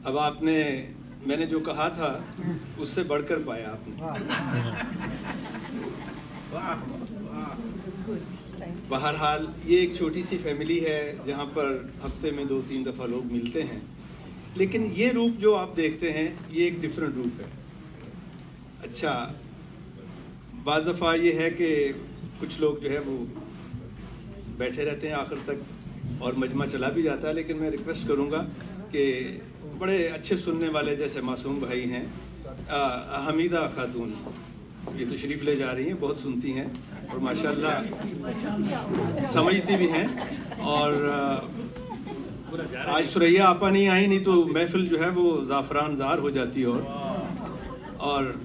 अब आपने, मैंने जो कहा था उससे बढ़कर पाया आपने। बहरहाल ये एक छोटी सी फैमिली है जहाँ पर हफ्ते में 2-3 दफ़ा लोग मिलते हैं, लेकिन ये रूप जो आप देखते हैं ये एक डिफरेंट रूप है। अच्छा, बाज़ दफ़ा ये है कि कुछ लोग जो है वो बैठे रहते हैं आखिर तक और मजमा चला भी जाता है, लेकिन मैं रिक्वेस्ट करूँगा कि बड़े अच्छे सुनने वाले जैसे मासूम भाई हैं, हमीदा खातून ये तशरीफ़ ले जा रही हैं, बहुत सुनती हैं और माशाल्लाह समझती भी हैं। और आज सुरैया आपा नहीं आई, नहीं तो महफिल जो है वो ज़ाफ़रान ज़ार हो जाती। और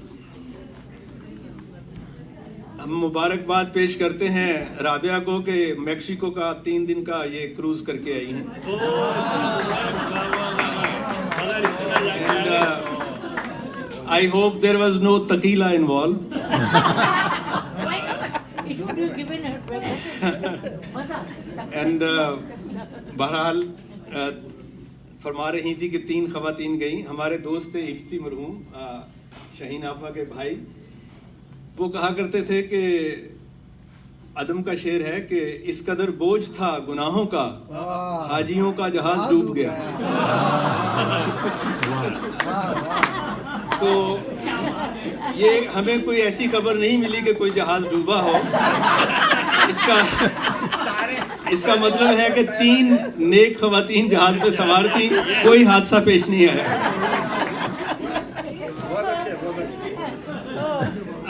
हम मुबारकबाद पेश करते हैं राबिया को कि मैक्सिको का 3 दिन का ये क्रूज़ करके आई हैं। I hope there was no tequila involved. And बहरहाल फरमा रही थी कि 3 ख़वातीन गई। हमारे दोस्त थे इफ्ती मरहूम शाहीन आपा के भाई, वो कहा करते थे कि अदम का शेर है कि इस कदर बोझ था गुनाहों का, हाजियों का जहाज डूब गया। तो ये हमें कोई ऐसी खबर नहीं मिली कि कोई जहाज डूबा हो। इसका मतलब है कि 3 नेक ख़वातीन जहाज पे सवार थी, कोई हादसा पेश नहीं आया।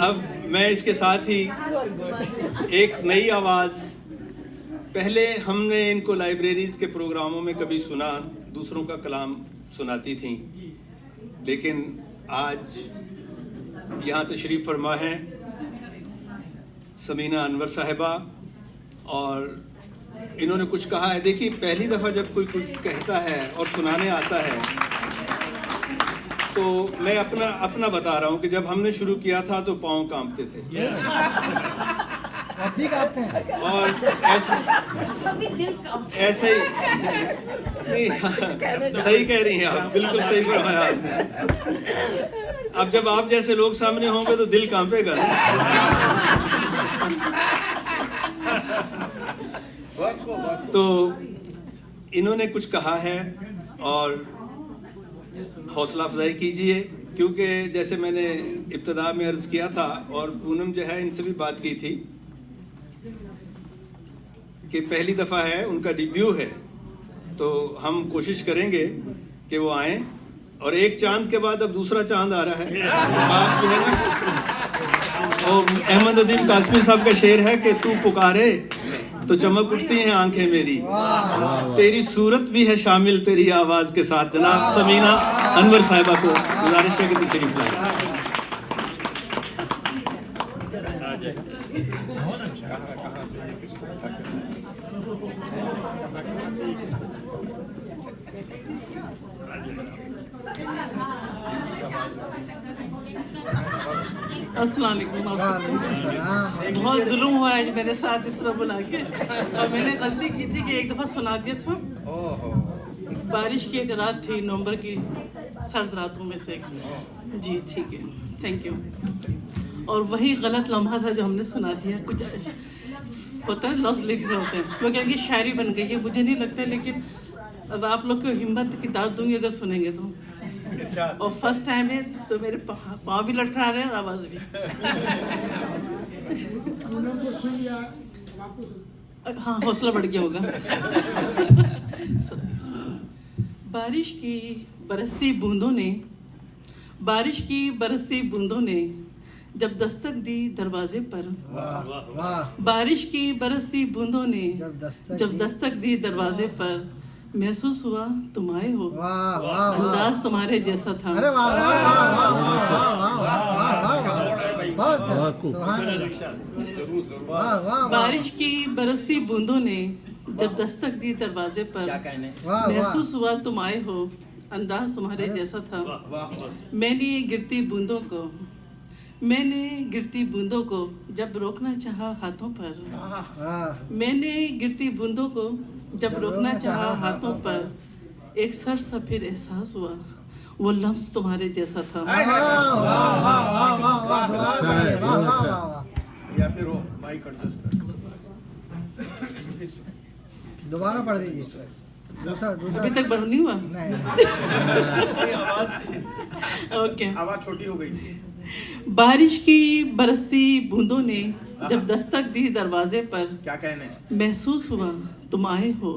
अब मैं इसके साथ ही एक नई आवाज़, पहले हमने इनको लाइब्रेरीज़ के प्रोग्रामों में कभी सुना, दूसरों का कलाम सुनाती थी, लेकिन आज यहाँ तशरीफ़ फरमा है समीना अनवर साहिबा और इन्होंने कुछ कहा है। देखिए, पहली दफ़ा जब कोई कुछ कहता है और सुनाने आता है तो मैं अपना बता रहा हूँ कि जब हमने शुरू किया था तो पाँव कांपते थे। अभी कांपते हैं। और ऐसे ही नहीं, सही कह रही हैं आप, बिल्कुल सही फरमाया आपने। अब जब आप जैसे लोग सामने होंगे तो दिल कांपेगा। तो इन्होंने कुछ कहा है और हौसला अफजाई कीजिए, क्योंकि जैसे मैंने इब्तिदा में अर्ज़ किया था और पूनम जो है इनसे भी बात की थी कि पहली दफ़ा है, उनका डिब्यू है, तो हम कोशिश करेंगे कि वो आएँ। और एक चांद के बाद अब दूसरा चांद आ रहा है। बात जो है ना, और अहमद अदीम कासमी साहब का शेर है कि तू पुकारे तो चमक उठती हैं आंखें मेरी, तेरी सूरत भी है शामिल तेरी आवाज़ के साथ। जनाब समीना अनवर साहिबा को गुजारिश है कि तशरीफ लाएं। अस्सलाम वालेकुम। बहुत जुल्म हुआ है मेरे साथ इस तरह बुला के, और मैंने गलती की थी कि एक दफ़ा सुना दिया था। बारिश की एक रात थी, नवंबर की सर्द रातों में से। जी ठीक है, थैंक यू। और वही गलत लम्हा था जो हमने सुना दिया। कुछ होता है, लफ्ज़ लिख रहे होते हैं, वो कहेंगे शायरी बन गई है, मुझे नहीं लगता, लेकिन अब आप लोग को हिम्मत की दाद दूंगी अगर सुनेंगे तो। और फर्स्ट टाइम है तो मेरे पाँव भी लटका रहे हैं और आवाज़ भी। हाँ, हौसला बढ़ गया होगा। बारिश की बरसती बूंदों ने जब दस्तक दी दरवाजे पर, बारिश की बरसती बूंदों ने जब दस्तक दी दरवाजे पर, महसूस हुआ तुम आए हो, अंदाज तुम्हारे जैसा था। बारिश की बरसती बूंदों ने जब दस्तक दी दरवाजे पर, महसूस हुआ तुम आए हो, अंदाज तुम्हारे जैसा था। मैंने गिरती बूंदों को जब रोकना चाहा हाथों पर, मैंने गिरती बूंदों को जब रोकना चाहा हाथों पर, एक सर सा फिर एहसास हुआ वो लम्स तुम्हारे जैसा था। वाह वाह वाह वाह वाह वाह दोबारा पढ़िए, वाह वाह वाह वाह। या फिर वो माइक एडजस्ट कर। दोबारा पढ़ दीजिए दूसरा दूसरा। अभी तक बढ़ नहीं हुआ। नहीं ओके। आवाज छोटी हो गई। बारिश की बरसती बूंदों ने जब दस्तक दी दरवाजे पर, क्या कहने? महसूस हुआ तुम आए हो,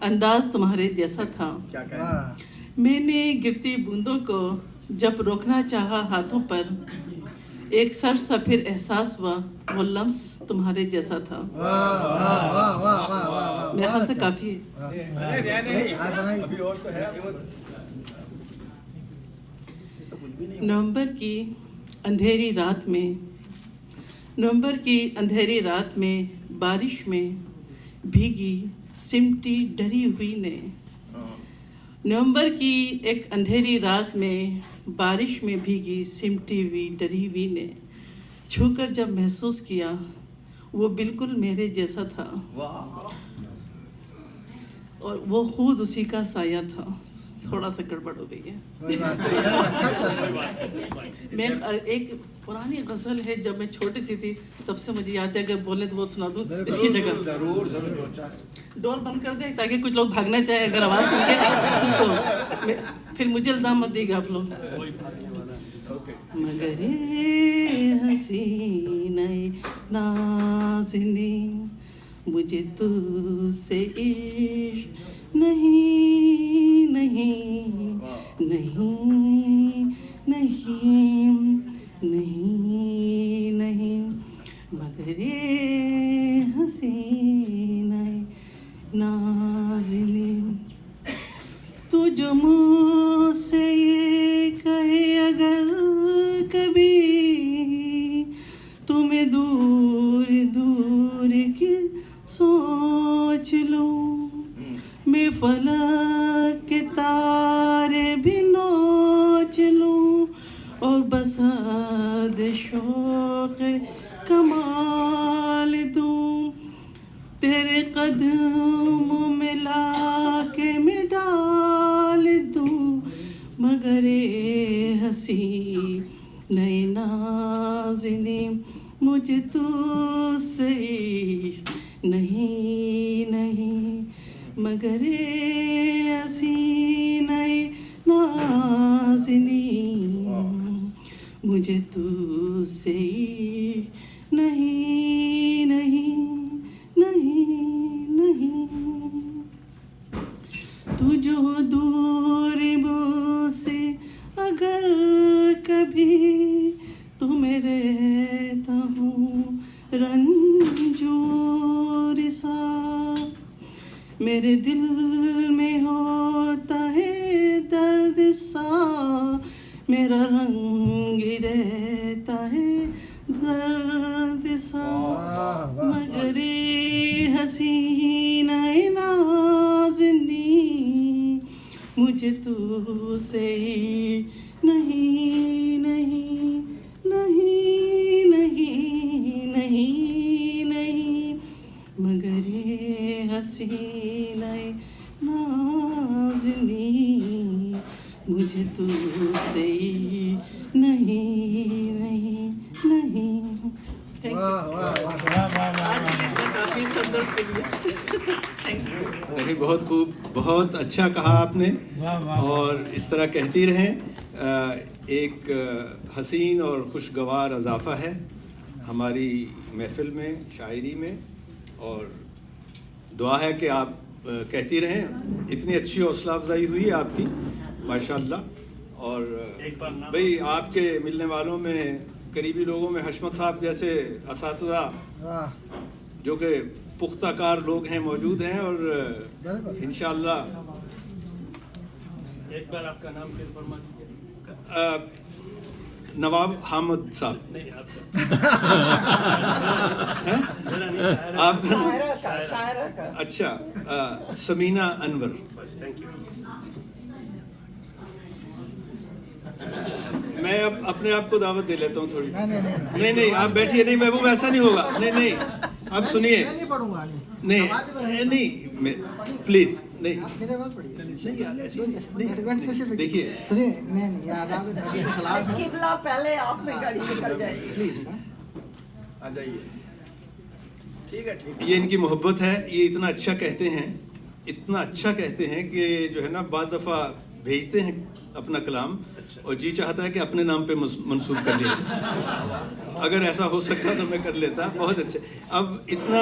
अंदाज तुम्हारे जैसा था। क्या कहने? वाह मैंने गिरती बूंदों को जब रोकना चाहा हाथों पर, एक सर सा फिर एहसास हुआ वो लम्स तुम्हारे जैसा था। वाह वाह वाह वाह वाह वाह। मेरे ख्याल से काफी है। अभी और तो है। नवंबर की अंधेरी रात में, नवंबर की अंधेरी रात में बारिश में भीगी सिमटी डरी हुई ने, नवंबर की एक अंधेरी रात में बारिश में भीगी सिमटी हुई डरी हुई ने छूकर जब महसूस किया वो बिल्कुल मेरे जैसा था और वो खुद उसी का साया था। थोड़ा सा गड़बड़ हो गई है। कोई बात नहीं, अच्छा चल रहा है। मैं एक पुरानी गजल है, जब मैं छोटी सी थी तब से मुझे याद है, अगर बोले तो वो सुना दूं इसकी जगह। जरूर जरूर जो चाहे। डोर बंद कर दे ताकि कुछ लोग भागना चाहे, अगर आवाज सुनके तो फिर मुझे इल्जाम मत देगा आप लोग। मगर ये हसीना नाज़िनी मुझे तुझसे इश्क नहीं नहीं नहीं नहीं नहीं नहीं, मगर ये हसीना नाज़िनी तू जो मुझसे ये कहे अगर कभी तुम्हें दूर दूर की सोच लूं, मैं फलक के तारे भी नोच लूं और बसद शौक़ कमाल दूं, तेरे कदमों में लाके मैं डाल दूं, मगर ये हंसी नई नाज़िनी मुझे तुझसे नहीं नहीं, मगर ये हंसी नई नाज़िनी मुझे तुझसे नहीं नहीं नहीं नहीं, तू जो दूर मुझसे अगर कभी तुम्हें रहता हूँ रंजूर सा, मेरे दिल में होता है दर्द सा, मेरा रंग ही रहता है दर्द सा, मगर ये हसीना नाज़िनी मुझे तुझसे नहीं नहीं नहीं नहीं नहीं नहीं, मगर ये हसीना नाज़िनी मुझे तुझसे नहीं नहीं नहीं। वाह वाह वाह। काफी सुंदर फिल्म है। Thank you. नहीं, बहुत खूब, बहुत अच्छा कहा आपने और इस तरह कहती रहें। एक हसीन और खुशगवार इजाफा है हमारी महफिल में, शायरी में, और दुआ है कि आप कहती रहें। इतनी अच्छी हौसला अफजाई हुई है आपकी माशाल्लाह। और भाई आपके मिलने वालों में, करीबी लोगों में हशमत साहब जैसे असातिज़ा वाह जो कि पुख्ताकार लोग हैं मौजूद हैं, और बिल्कुल। इंशाअल्लाह एक बार आपका नाम फिर फरमा दीजिए। नवाब हामिद साहब। नहीं आपका हैं? मेरा नहीं, आपका नाम? शायरा का। अच्छा, समीना अनवर। बस थैंक यू। मैं अब अपने आप को दावत दे लेता हूँ थोड़ी सी। नहीं नहीं नहीं नहीं नहीं, आप बैठिए। नहीं महबूब, ऐसा नहीं होगा। नहीं नहीं, आप सुनिए। मैं नहीं पढ़ूंगा नहीं नहीं, प्लीज नहीं आप मेरे बात पढ़िए नहीं यार ऐसी नहीं देखिए सुनिए नहीं आदाब नबी के खिलाफ है किबला पहले आप में गाड़ी निकल जाएगी प्लीज आ जाइए। ठीक है। ये इनकी मोहब्बत है, ये इतना अच्छा कहते हैं, इतना अच्छा कहते हैं कि जो है ना बाज़ दफ़ा भेजते हैं अपना कलाम और जी चाहता है कि अपने नाम पे मंसूब कर लिया। अगर ऐसा हो सकता तो मैं कर लेता। बहुत अच्छे। अब इतना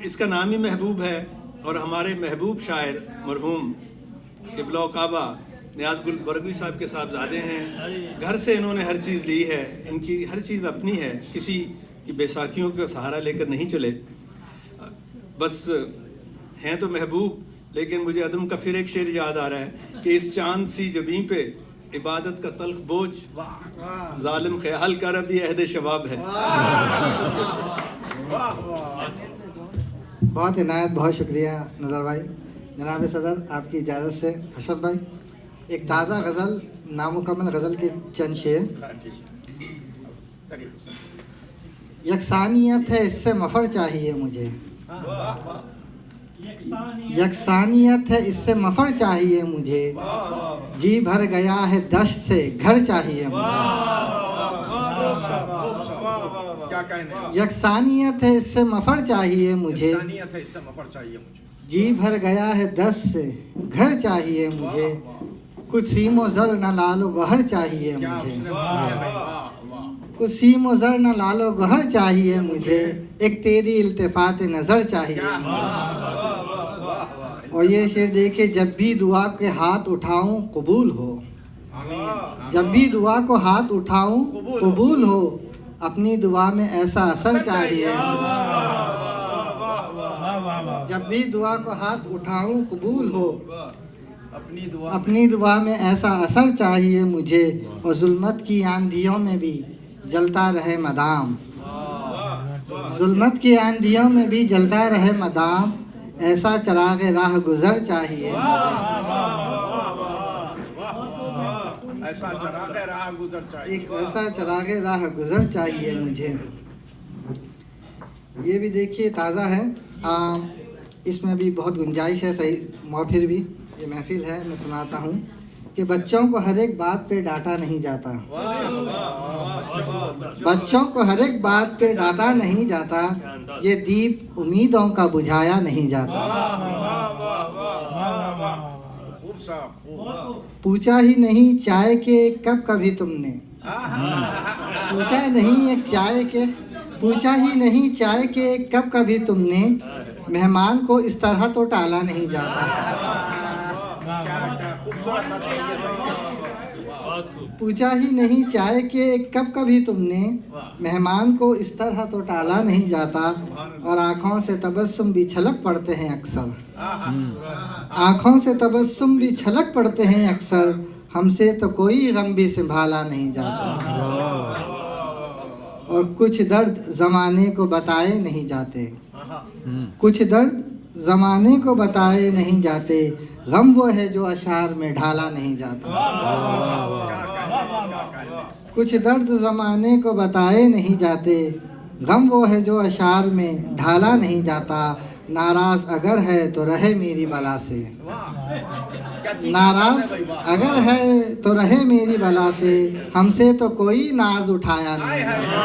इसका नाम ही महबूब है और हमारे महबूब शायर मरहूम क़िबला काबा नियाज़ गुल बरगवी साहब के साहबजादे हैं। घर से इन्होंने हर चीज़ ली है, इनकी हर चीज़ अपनी है, किसी की बैसाखियों का सहारा लेकर नहीं चले। बस हैं तो महबूब, लेकिन मुझे अदम का फिर एक शेर याद आ रहा है कि इस चांद सी जबीं पे इबादत का तल्ख बोझ जालिम ख्याल कर अभी अहद शबाब है। बहुत इनायत, बहुत शुक्रिया नज़र भाई। जनाब सदर आपकी इजाज़त से अशरफ भाई एक ताज़ा गज़ल, नामुकम्मल गज़ल के चंद शेर। यकसानियत है इससे मफ़र चाहिए मुझे, यकसानियत है इससे मफ़र चाहिए मुझे, जी भर गया है दश्त से घर चाहिए मुझे। क्या कहने? यकसानियत है इससे मफ़र चाहिए मुझे, इंसानियत है इससे मफर चाहिए मुझे, जी भर गया है दश्त से घर चाहिए मुझे, कुछ सीमो ज़र न लालो गहर चाहिए क्या मुझे, उसने बोला भाई? वाह वाह। कुछ सीमो ज़र न लालो गहर चाहिए मुझे, एक तेरी इल्तिफ़ात नज़र चाहिए क्या? मुझे। वाह वाह। और ये शेर देखिए, जब भी दुआ के हाथ उठाऊं कबूल हो, आमीन। जब भी दुआ को हाथ उठाऊं कबूल हो, अपनी दुआ में ऐसा असर चाहिए। जब भी दुआ को हाथ उठाऊं कबूल हो, अपनी दुआ अपनी दुआ में ऐसा असर चाहिए मुझे, और जुल्मत की आंधियों में भी जलता रहे मदाम, जुल्मत की आंधियों में भी जलता रहे मदाम, ऐसा चराग़ राह गुज़र चाहिए। ऐसा चराग़ राह गुज़र चाहिए। एक ऐसा चराग़ राह गुज़र चाहिए मुझे। ये भी देखिए ताज़ा है, इसमें भी बहुत गुंजाइश है। सही फिर भी ये महफिल है, मैं सुनाता हूँ कि बच्चों को हर एक बात पे डांटा नहीं जाता, बच्चों को हर एक बात पे डांटा नहीं जाता, ये दीप उम्मीदों का बुझाया नहीं जाता। खूब साहब। पूछा ही नहीं चाय के कब कभी तुमने, पूछा नहीं एक चाय के, पूछा ही नहीं चाय के कब कभी तुमने, मेहमान को इस तरह तो टाला नहीं जाता। पूछा ही नहीं चाय के कब कभी तुमने, मेहमान को इस तरह तो टाला नहीं जाता, और आँखों से तबस्सुम भी छलक पड़ते हैं अक्सर, आँखों से तबस्सुम भी छलक पड़ते हैं अक्सर, हमसे तो कोई गम भी संभाला नहीं जाता, और कुछ दर्द ज़माने को बताए नहीं जाते, कुछ दर्द ज़माने को बताए नहीं जाते, गम वो है जो अशार में ढाला नहीं जाता। कुछ दर्द ज़माने को बताए नहीं जाते, गम वो है जो अशार में ढाला नहीं जाता, नाराज़ अगर है तो रहे मेरी बला से, नाराज़ अगर है तो रहे मेरी बला से, हमसे तो कोई नाज उठाया नहीं जाता।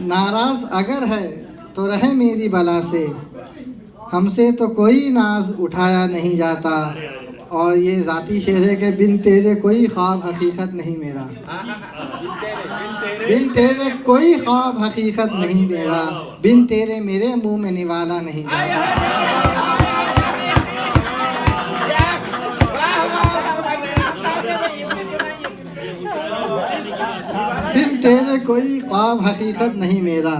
नाराज़ अगर है तो रहे मेरी बला से, हमसे तो कोई नाज उठाया नहीं जाता। और ये ज़ाती शेर है कि बिन तेरे कोई ख्वाब हकीकत नहीं मेरा, बिन तेरे कोई ख्वाब हकीकत नहीं मेरा, बिन तेरे मेरे मुंह में निवाला नहीं जाता। बिन तेरे कोई ख्वाब हकीकत नहीं मेरा,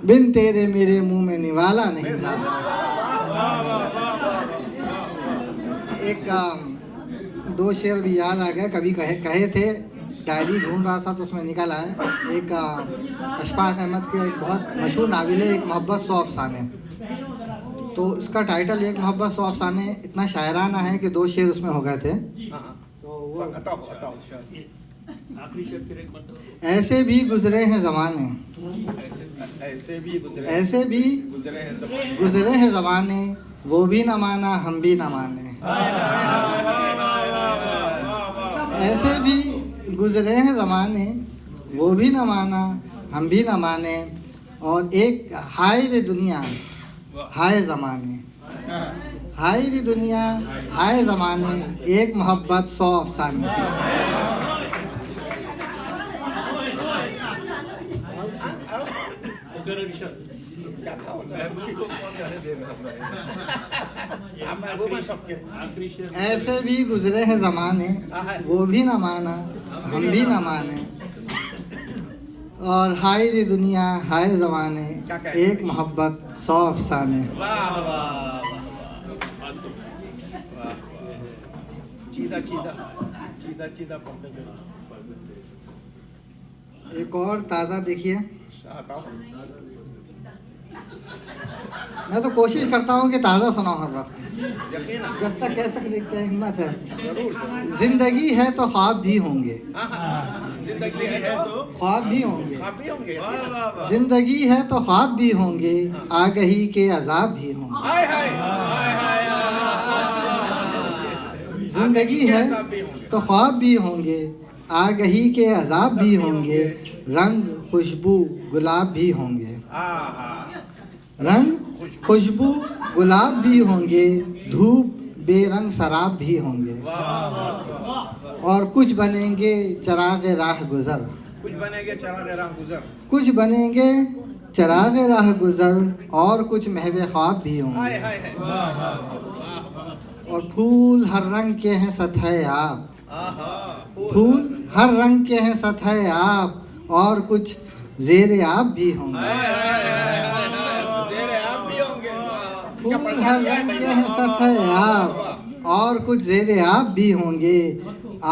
बिन तेरे मेरे मुंह में निवाला नहीं जाता। एक दो शेर भी याद आ गए, कभी कहे थे, डायरी ढूंढ रहा था तो उसमें निकल आए। एक अशफाक अहमद के एक बहुत मशहूर नाविल है, एक मोहब्बत सौ अफसाने, तो इसका टाइटल एक मोहब्बत सौ अफसाने इतना शायराना है कि दो शेर उसमें हो गए थे। तो वो आखिरी शब्द फिर एक मतलब ऐसे भी गुजरे हैं जमाने, ऐसे भी गुजरे ऐसे भी गुजरे हैं ज़माने। गुजरे हैं जमाने, वो भी न माना हम भी न माने। ऐसे भी गुजरे हैं जमाने, वो भी न माना हम भी न माने। और एक हाय रे दुनिया हाय जमाने, हाय रे दुनिया हाय जमाने, एक मोहब्बत 100 अफसाने। क्या था वो? आप महबूब हैं सबके। आखिरी शेर ऐसे भी गुजरे हैं जमाने, वो भी न माना हम भी न माने। और हाय रे दुनिया हाय जमाने, क्या कहते हैं? एक मोहब्बत 100 अफसाने। वाह वाह वाह वाह। चीदा चीदा चीदा चीदा पढ़ते गए। एक और ताज़ा देखिए। हटाओ। मैं तो कोशिश करता हूँ कि ताज़ा सुनाऊं हर वक्त, यकीन है। जब तक कह सकते हैं हिम्मत है। जरूर जिंदगी है तो ख्वाब भी होंगे, जिंदगी है तो ख्वाब भी होंगे। आप भी होंगे। जिंदगी है तो ख्वाब भी होंगे, आगही के अजाब भी होंगे। हाय हाय हाय हाय जिंदगी है तो ख्वाब भी होंगे, आगही के अजाब भी होंगे। रंग खुशबू गुलाब भी होंगे, रंग खुशबू गुलाब भी होंगे। धूप बेरंग शराब भी होंगे। और कुछ बनेंगे चराग राह गुजर, कुछ बनेंगे चराग राह गुजर। कुछ बनेंगे चराग राह गुजर। और कुछ महवे ख्वाब भी हाय होंगे। हाय हाय। और फूल हर रंग के हैं सतह आप, आहा। फूल हर रंग के हैं सतह आप। और कुछ जेरे आप भी होंगे। हाय हाय हाय हाय हाय। जेरे आप भी होंगे। फूल हर रंग के हैं सतह आप, और कुछ जेरे आप भी होंगे।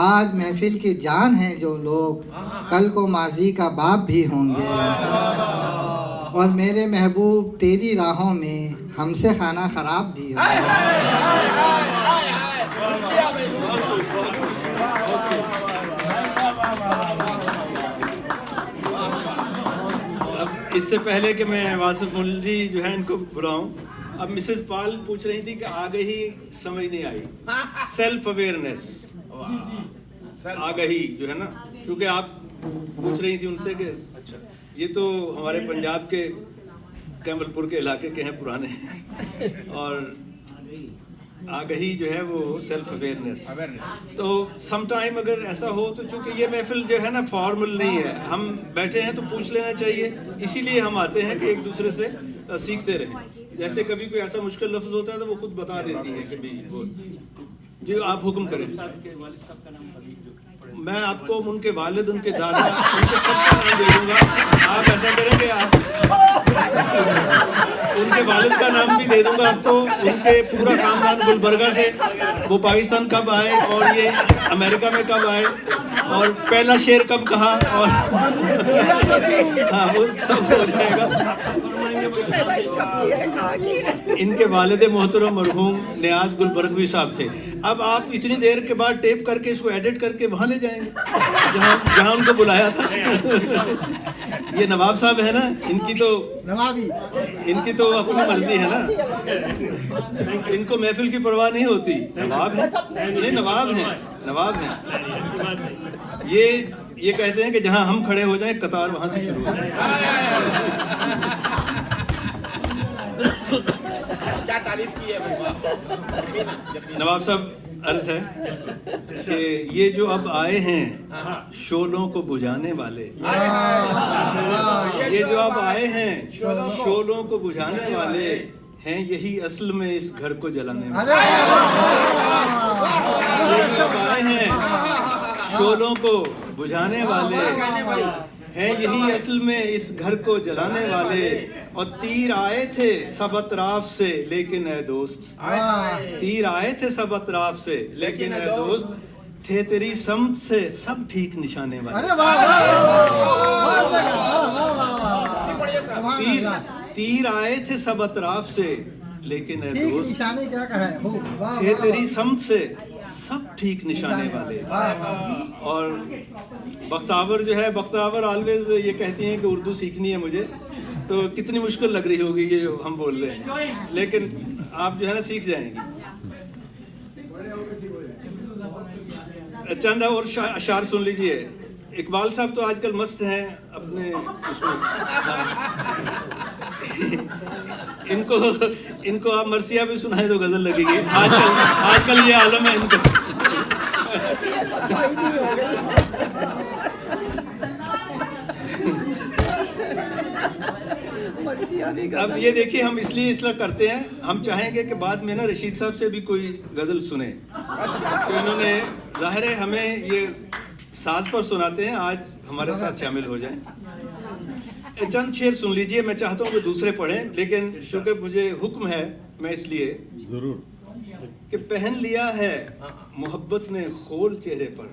आज महफिल की जान है जो लोग, कल को माजी का बाप भी होंगे। और मेरे महबूब तेरी राहों में हमसे खाना खराब भी होंगे। अब इससे पहले कि मैं वासिफ मुल्जी जो है इनको बुलाऊं, अब मिसेस पाल पूछ रही थी कि आगही समझ नहीं आई। सेल्फ अवेयरनेस, आगही जो है ना, क्योंकि आप पूछ रही थी उनसे कि अच्छा ये तो हमारे पंजाब के कैमलपुर के इलाके के हैं पुराने, और आगही जो है वो सेल्फ अवेयरनेस। तो सम टाइम अगर ऐसा हो तो, चूंकि ये महफिल जो है ना फॉर्मल नहीं है, हम बैठे हैं तो पूछ लेना चाहिए, इसीलिए हम आते हैं कि एक दूसरे से सीखते रहें। जैसे कभी कोई ऐसा मुश्किल लफ्ज होता है तो वो खुद बता देती है कि भाई वो जी आप हुक्म करें। के वालिद साहब का नाम अभी जो पढ़े। मैं आपको उनके वालिद, उनके दादा, उनके सबका नाम दे दूंगा। आप ऐसा करेंगे, आप उनके वालिद का नाम भी दे दूंगा आपको। उनके पूरा खानदान गुलबर्गा से, वो पाकिस्तान कब आए और ये अमेरिका में कब आए और पहला शेर कब कहा, और हाँ वो सब हो जाएगा। इनके वालिद मोहतरम मरहूम नियाज गुलबर्गवी साहब थे। अब आप इतनी देर के बाद टेप करके इसको एडिट करके वहाँ ले जाएंगे जहाँ उनको बुलाया था। ये नवाब साहब है ना, इनकी तो नवाबी, इनकी तो अपनी मर्जी है ना, इनको महफिल की परवाह नहीं होती। नवाब है, नहीं नवाब है, नवाब है। ऐसी बात नहीं। ये कहते हैं कि जहाँ हम खड़े हो जाएं कतार वहाँ से शुरू हो जाए। क्या तारीफ की है भाई। नवाब साहब अर्ज है कि ये जो अब आए हैं शोलों को बुझाने वाले, ये जो अब आए हैं शोलों को बुझाने वाले हैं, यही असल में इस घर को जलाने वाले। ये जो अब आए हैं शोलों को बुझाने वाले हैं, यही असल में इस घर को जलाने वाले। और तीर आए थे सब अतराफ से लेकिन ऐ दोस्त, तीर आए थे सब अतराफ से लेकिन ऐ दोस्त, थे तेरी समत से सब ठीक निशाने वाले। तीर आए थे सब अतराफ से लेकिन ए ठीक दोस्त निशाने क्या कहा है खूब, वाह, थे वाह, तेरी वाह। समत से सब ठीक निशाने वाले। वाह, वाह। और बख्तावर जो है, बख्तावर ऑलवेज ये कहती हैं कि उर्दू सीखनी है मुझे, तो कितनी मुश्किल लग रही होगी ये जो हम बोल रहे हैं, लेकिन आप जो है ना सीख जाएंगी। चंद और अशार सुन लीजिए। इकबाल साहब तो आजकल मस्त हैं अपने उसमें। इनको आप मरसिया भी सुनाए तो गजल लगेगी। आजकल ये आलम है इनको। अब ये देखिए, हम इसलिए इसलिए करते हैं, हम चाहेंगे कि बाद में ना रशीद साहब से भी कोई गजल सुने। तो इन्होंने जाहिर है हमें ये साज पर सुनाते हैं, आज हमारे साथ शामिल हो जाएं। चंद शेर सुन लीजिए, मैं चाहता हूँ कि दूसरे पढ़ें, लेकिन चूंकि मुझे हुक्म है, मैं इसलिए जरूर कि पहन लिया है मोहब्बत ने खोल चेहरे पर,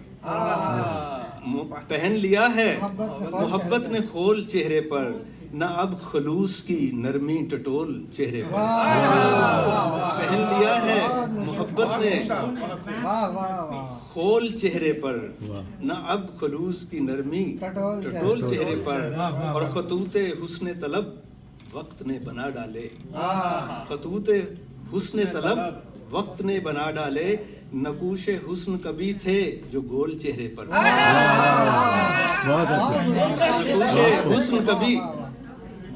पहन लिया है मोहब्बत ने खोल चेहरे पर, न अब खलूस की नरमी टटोल चेहरे पर। पहन लिया है मोहब्बत ने वाह, वाह, वाह। खोल चेहरे पर, न अब खलूस की नरमी टटोल चेहरे पर, और खतूते हुस्न तलब वक्त ने बना डाले, खतूते हुस्न तलब वक्त ने बना डाले, नकूशे हुस्न कभी थे जो गोल चेहरे पर। बहुत अच्छा। नकूशे हुस्न कभी,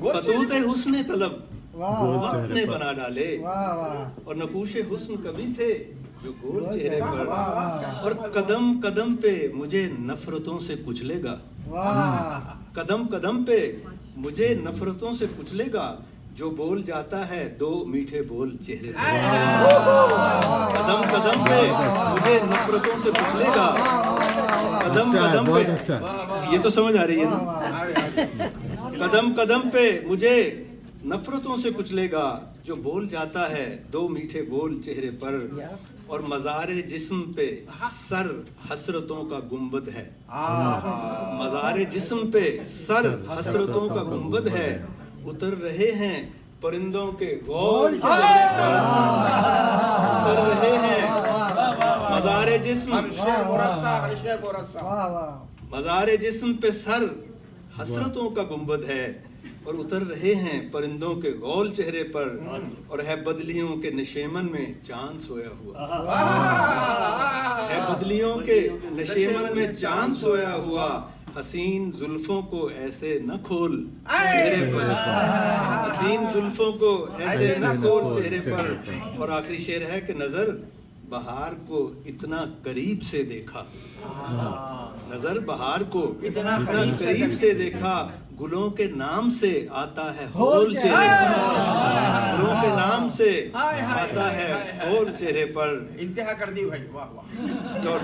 खतूते हुस्न तलब वाह, वक्त ने बना डाले, वाह, वाह। और नकूशे हुस्न कभी थे जो गोल चेहरे पर, वाह, वाह। और कदम कदम पे मुझे नफरतों से कुचलेगा, वाह, कदम कदम पे मुझे नफरतों से कुचलेगा, जो बोल जाता है दो मीठे बोल चेहरे पर। कदम कदम पे मुझे नफरतों से कुचलेगा, कदम कदम बहुत पे, अच्छा। ये तो समझ आ रही है ना। कदम कदम पे मुझे नफरतों से कुचलेगा, जो बोल जाता है दो मीठे बोल चेहरे पर, और मज़ारे जिस्म पे सर हसरतों का गुंबद है, मज़ारे जिस्म पे सर हसरतों का गुंबद है, उतर रहे हैं परिंदों के गोल चेहरे पर, उतर रहे हैं मज़ारे जिस्म, वाह, वाह। मज़ारे जिस्म पे सर हसरतों का गुंबद है, और उतर रहे हैं परिंदों के गोल चेहरे पर, और है बदलियों के नशेमन में चांद सोया हुआ, है बदलियों के नशेमन में चांद सोया हुआ, हसीन जुल्फों को ऐसे न खोल चेहरे पर, हसीन जुल्फों को ऐसे न खोल चेहरे पर। और आखिरी शेर है कि नजर बहार को इतना करीब से देखा, नजर बहार को इतना करीब से देखा, गुलों के नाम से आता है होल चेहरे पर, गुलों के नाम से आता है होल चेहरे पर। इंतहा कर दी भाई, वाह वाह, और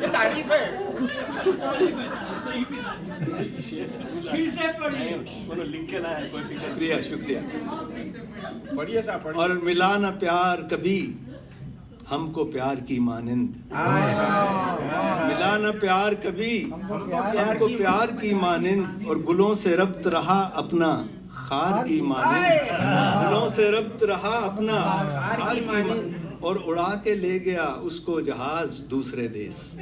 ये तारीफ है। बोलो लिख के लाया कोई फिक्र शुक्रिया शुक्रिया। बढ़िया सा पढ़िए। और मिला न प्यार कभी हमको प्यार की मानिंद, मिला न प्यार कभी हमको प्यार की मानिंद, और गुलों से रब्त रहा अपना खार की मानिंद, गुलों से रब्त रहा अपना खार की मानिंद, और उड़ा के ले गया उसको जहाज दूसरे देश,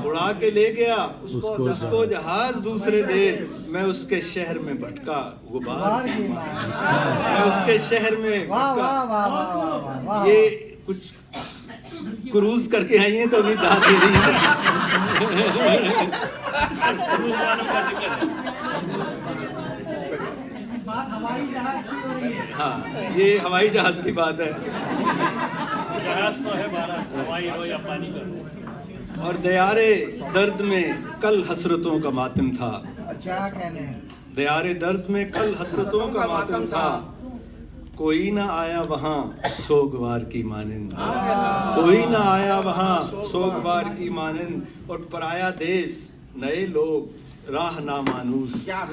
उड़ा के ले गया उसको जहाज दूसरे देश, मैं उसके शहर में भटका गुबार की मानिंद, मैं उसके शहर में भटका। ये कुछ क्रूज करके आई हैं तो अभी दाद दे रही है। हाँ, ये हवाई जहाज की बात है। जहाज तो है 12, हवाई हो या पानी का। और दयारे दर्द में कल हसरतों का मातम था, क्या कहने, दयारे दर्द में कल हसरतों का मातम था, कोई ना आया वहाँ सोगवार की मानिंद, कोई ना आया वहाँ सोगवार की मानिंद, और पराया देश नए लोग राह ना मानूस, क्या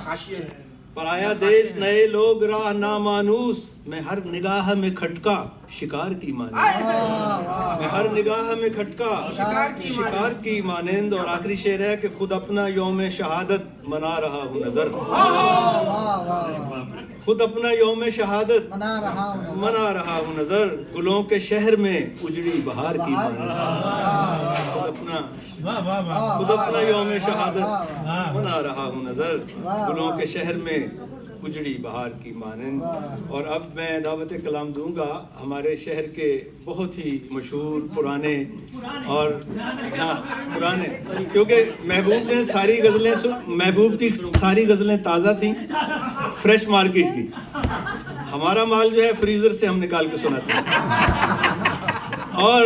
खासियत है। पराया देश नए लोग राह नामानूस, मैं हर निगाह में खटका शिकार की मानेंद, मैं हर निगाह में खटका शिकार की मानेंद। और आखिरी शेर है कि खुद अपना यौम शहादत मना रहा हूँ नजर, खुद अपना यौम शहादत मना रहा हूँ नजर, गुलों के शहर में उजड़ी बहार की मानेंद। खुद अपना यौम शहादत मना रहा हूँ नजर, गुलों के शहर में उजड़ी बहार की मानंद। और अब मैं दावत कलाम दूंगा हमारे शहर के बहुत ही मशहूर पुराने और पुराने, क्योंकि महबूब ने सारी गज़लें महबूब की सारी गज़लें ताज़ा थी, फ्रेश मार्केट की। हमारा माल जो है फ्रीज़र से हम निकाल के सुनाते हैं। और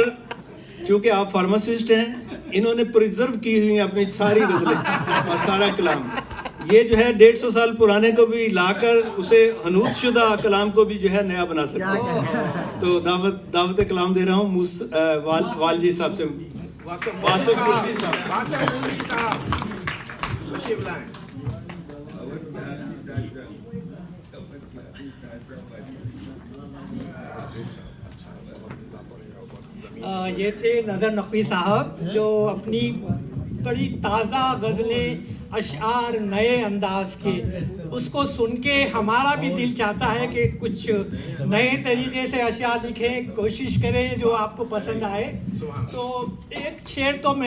चूँकि आप फार्मासिस्ट हैं, इन्होंने प्रिजर्व की हुई अपनी सारी गज़लें और सारा कलाम। ये जो है 150 साल पुराने को भी लाकर उसे हनूद शुदा कलाम को भी जो है नया बना सकते हैं। तो दावत कलाम दे रहा हूँ वालजी साहब से, वासफ कुर्सी साहब। ये थे नज़र नकवी साहब जो अपनी बड़ी ताज़ा गज़लें अशार नए अंदाज के, उसको सुन के हमारा भी दिल चाहता है कि कुछ नए तरीके से अशार लिखें, कोशिश करें जो आपको पसंद आए। तो एक शेर तो मैं